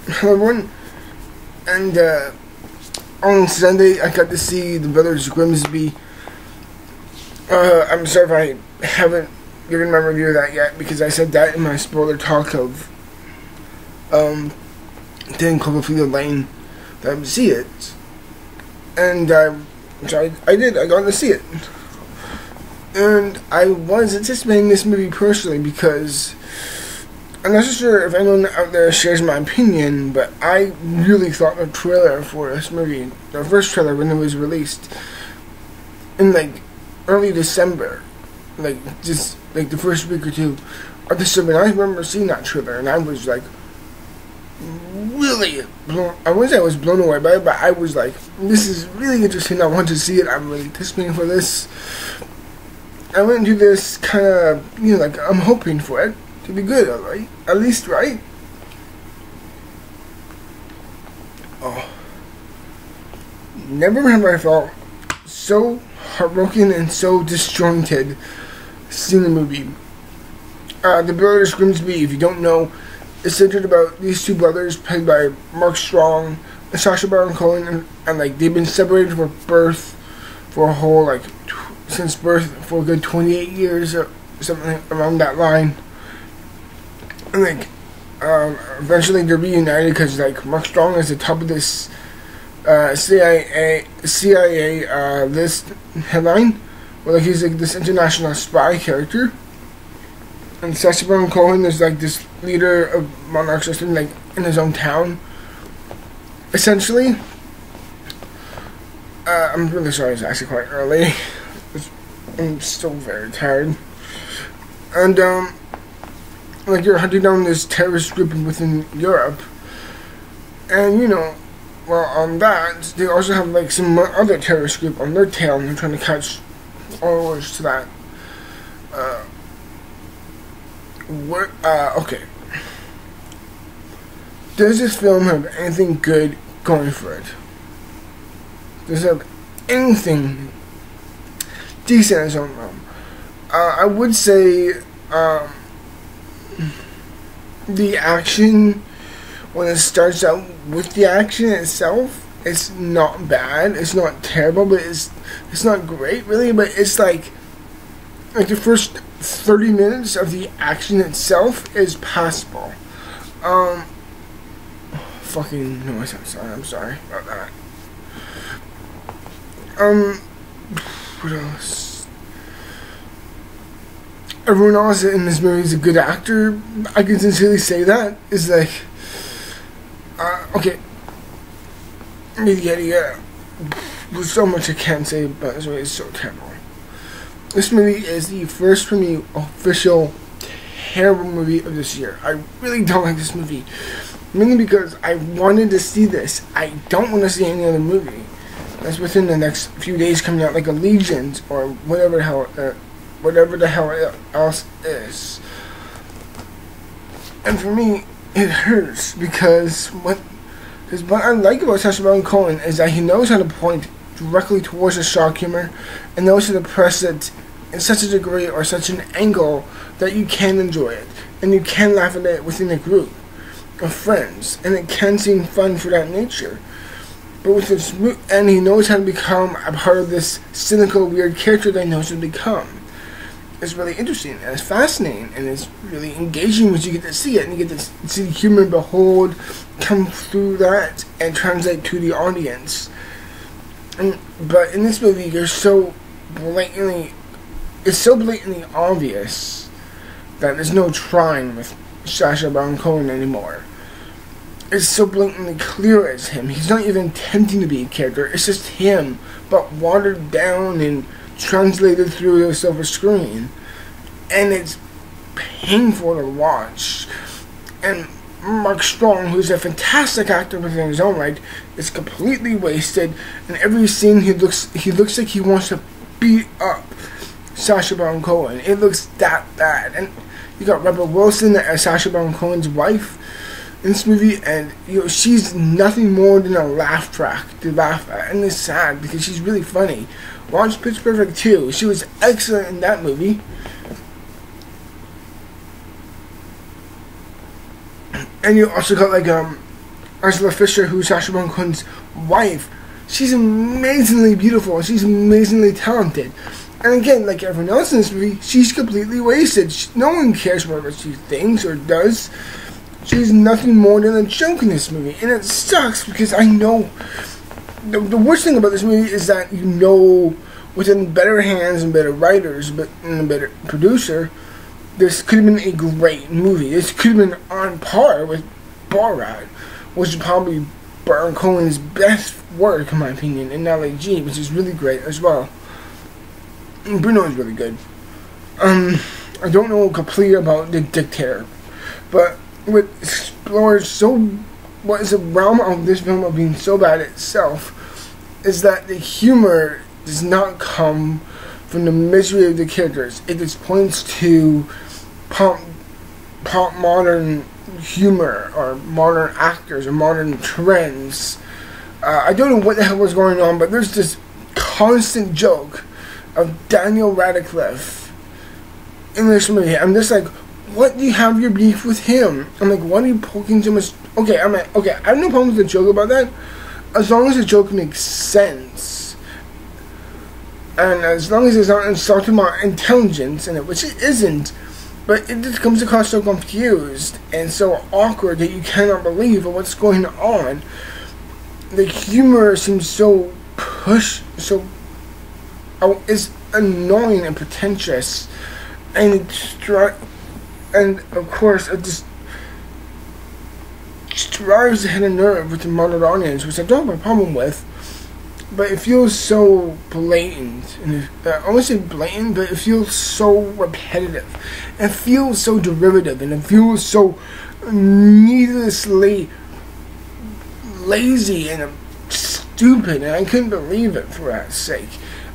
Hello everyone, and on Sunday I got to see the Brothers Grimsby. I'm sorry if I haven't given my review of that yet, because I said that in my spoiler talk of 10 Cloverfield Lane that I would see it, and I did. I got to see it, and I was anticipating this movie personally because I'm not so sure if anyone out there shares my opinion, but I really thought the trailer for this movie, the first trailer when it was released in like early December, like just like the first week or two of December, and I remember seeing that trailer and I was like really blown. I wouldn't say I was blown away by it, but I was like, this is really interesting. I want to see it. I'm really anticipating for this. I went into this kind of, like I'm hoping for it to be good, alright? At least, right? Oh. Never have I felt so heartbroken and so disjointed seeing the movie. The Brothers Grimsby, if you don't know, is centered about these two brothers played by Mark Strong and Sacha Baron Cohen, and like they've been separated from birth for a whole, like, since birth for a good 28 years or something around that line. And like, eventually they're reunited because like Mark Strong is the top of this CIA list headline, where like he's like this international spy character. And Sacha Baron Cohen is like this leader of Monarch System, like in his own town. Essentially, I'm really sorry. It's actually quite early. I'm still very tired, and like you're hunting down this terrorist group within Europe, and well, on that they also have like some other terrorist group on their tail, and they're trying to catch followers to that. Okay. Does this film have anything good going for it? Does it have anything decent in its own realm? I would say, the action, when it starts out with the action itself, it's not bad. It's not terrible, but it's not great really. But it's like the first 30 minutes of the action itself is passable. Fucking noise outside. I'm sorry about that. What else? Everyone else in this movie is a good actor. I can sincerely say that. It's like, okay. Yeah. There's so much I can't say about this movie. It's so terrible. This movie is the first for me official terrible movie of this year. I really don't like this movie. Mainly because I wanted to see this. I don't want to see any other movie that's within the next few days coming out, like Allegiance or whatever the hell else is. And for me, it hurts because what I like about Sacha Baron Cohen is that he knows how to point directly towards the shock humor and knows how to press it in such a degree or such an angle that you can enjoy it and you can laugh at it within a group of friends, and it can seem fun for that nature. But with this, and he knows how to become a part of this cynical, weird character that he knows how to become. It's really interesting and it's fascinating and it's really engaging once you get to see it and you get to see the humor behold come through that and translate to the audience. But in this movie, it's so blatantly obvious that there's no trying with Sacha Baron Cohen anymore. It's so blatantly clear as him. He's not even attempting to be a character. It's just him, but watered down and translated through the silver screen. And it's painful to watch. And Mark Strong, who's a fantastic actor within his own right, is completely wasted. In every scene, he looks like he wants to beat up Sacha Baron Cohen. It looks that bad. And you got Rebel Wilson as Sacha Baron Cohen's wife in this movie, and she's nothing more than a laugh track to laugh at, and it's sad because she's really funny. Watch Pitch Perfect 2. She was excellent in that movie. And you also got like Ursula Fisher, who's Sacha Baron Cohen's wife, she's amazingly beautiful. She's amazingly talented. And again, like everyone else in this movie, she's completely wasted. No one cares what she thinks or does. She's nothing more than a joke in this movie. And it sucks because I know... The worst thing about this movie is that you know, within better hands and better writers and a better producer, this could have been a great movie. This could have been on par with Borat, which is probably Baron Cohen's best work, in my opinion, in L.A.G., which is really great as well. And Bruno is really good. I don't know completely about The Dictator, but what explores what is the realm of this film of being so bad itself is that the humor does not come from the misery of the characters. It just points to pop modern humor or modern actors or modern trends. I don't know what the hell was going on, but there's this constant joke of Daniel Radcliffe in this movie. I'm just like, what do you have your beef with him? I'm like, why are you poking so much? Okay, I'm like, okay, I have no problem with the joke about that, as long as the joke makes sense. And as long as it's not insulting my intelligence in it, which it isn't, but it just comes across so confused and so awkward that you cannot believe what's going on. The humor seems so it's annoying and pretentious, and and of course it just drives to hit a nerve with the modern audience, which I don't have a problem with, but it feels so blatant. And I won't say blatant, but it feels so repetitive. It feels so derivative, and it feels so needlessly lazy and stupid, and I couldn't believe it for that sake.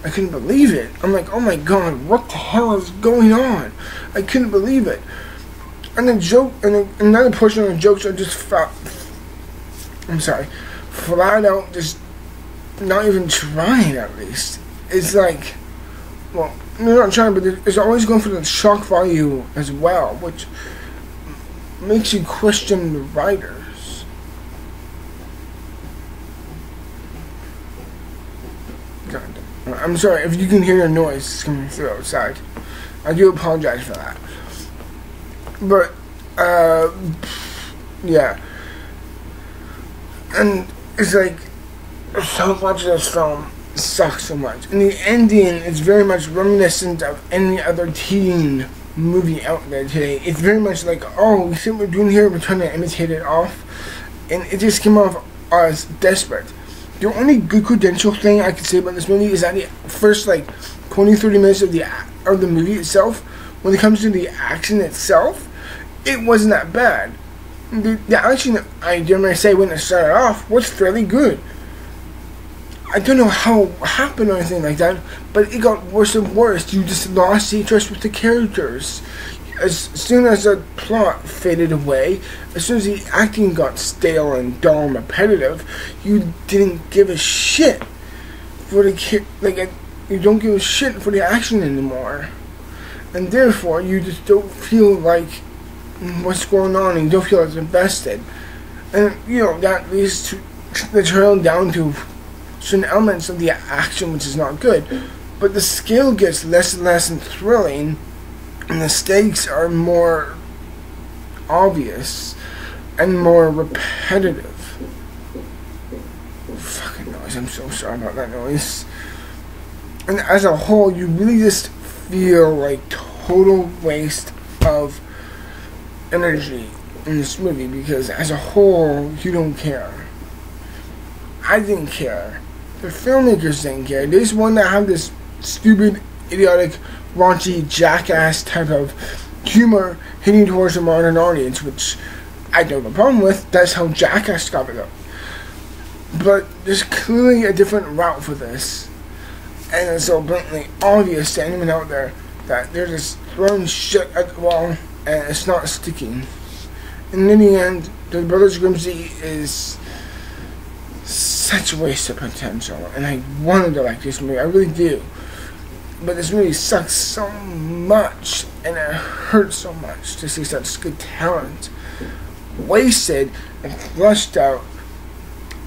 I couldn't believe it. I'm like, oh my god, what the hell is going on? I couldn't believe it. And the joke, and another portion of the jokes are just flat out just not even trying, at least. It's like, well, they're not trying, but it's always going for the shock value as well, which makes you question the writers. God, I'm sorry if you can hear the noise coming through outside. I do apologize for that. But, yeah. And it's like, so much of this film sucks so much. And the ending is very much reminiscent of any other teen movie out there today. It's very much like, oh, we see what we're doing here, we're trying to imitate it off. And it just came off as desperate. The only good credential thing I could say about this movie is that the first, 20-30 minutes of the movie itself, when it comes to the action itself, it wasn't that bad. The action, I dare say, when it started off, was fairly good. I don't know how it happened or anything like that, but it got worse and worse. You just lost interest with the characters. As soon as the plot faded away, as soon as the acting got stale and dull and repetitive, you didn't give a shit for the you don't give a shit for the action anymore, and therefore you just don't feel like what's going on, and you don't feel as invested, and that leads to the trail down to certain elements of the action, which is not good, but the scale gets less and less thrilling. And the stakes are more obvious and more repetitive. Fucking noise, I'm so sorry about that noise. And as a whole, you really just feel like total waste of energy in this movie, because as a whole, you don't care. I didn't care. The filmmakers didn't care. They just wanted to have this stupid, idiotic, raunchy, jackass type of humor hitting towards a modern audience, which I don't have a problem with. That's how Jackass got it up. But there's clearly a different route for this, and it's so blatantly obvious to anyone out there that they're just throwing shit at the wall and it's not sticking. And in the end, the Brothers Grimsby is such a waste of potential, and I wanted to like this movie, I really do. But this movie sucks so much, and it hurts so much to see such good talent wasted and flushed out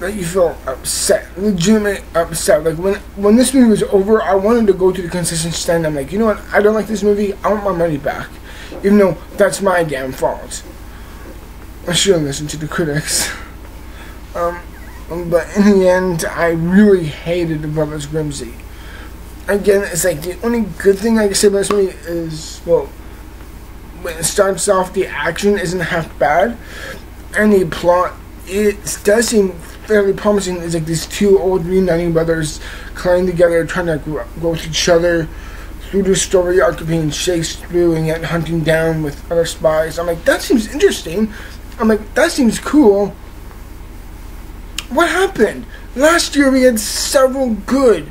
that you feel upset, legitimate upset. Like when this movie was over, I wanted to go to the concession stand. I'm like, you know what? I don't like this movie. I want my money back, even though that's my damn fault. I shouldn't listen to the critics. But in the end, I really hated the Brothers Grimsby. Again, it's like the only good thing I can say about this movie is, well, when it starts off, the action isn't half bad, and the plot, it does seem fairly promising. It's like these two old reuniting brothers climbing together, trying to grow with each other through the story arc of being chased through and yet hunting down with other spies. I'm like, that seems interesting. I'm like, that seems cool. What happened? Last year we had several good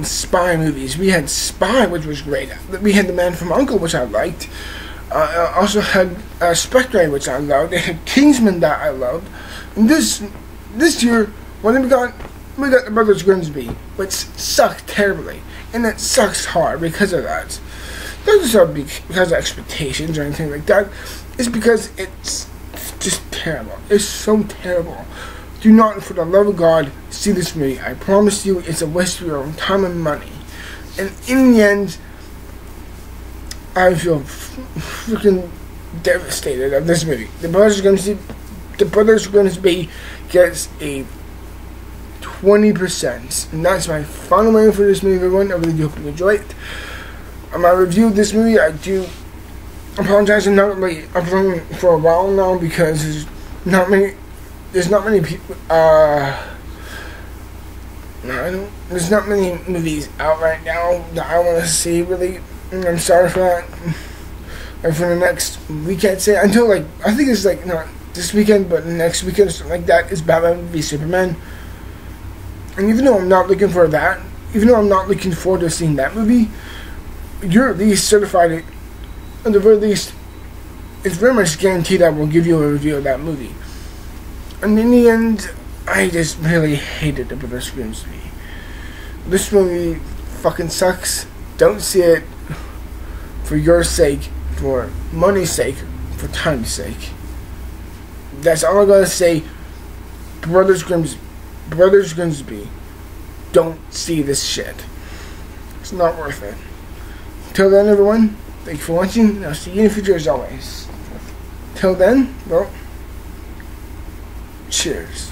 spy movies. We had Spy, which was great. We had The Man from U.N.C.L.E., which I liked. Also had Spectre, which I loved. They had Kingsman, that I loved. And this year, when we got The Brothers Grimsby, which sucked terribly, and it sucks hard because of that. Not just because of expectations or anything like that. It's because it's just terrible. It's so terrible. Do not, for the love of God, see this movie. I promise you, it's a waste of your own time and money. And in the end, I feel freaking devastated of this movie. The Brothers Grimsby gets a 20%. And that's my final rating for this movie, everyone. I really do hope you enjoy it. My review of this movie, I do apologize. I'm not really uploading for a while now because there's not many people, there's not many movies out right now that I want to see, really. And I'm sorry for that. And for the next week, I'd say, until, like, I think it's, like, not this weekend, but next weekend or something like that, is Batman v Superman. And even though I'm not looking for that, even though I'm not looking forward to seeing that movie, you're at least certified it. At the very least, it's very much guaranteed I will give you a review of that movie. And in the end, I just really hated The Brothers Grimsby. This movie fucking sucks. Don't see it for your sake, for money's sake, for time's sake. That's all I gotta say. Brothers Grimsby. Don't see this shit. It's not worth it. Till then, everyone, thank you for watching, and I'll see you in the future as always. Till then, well, cheers.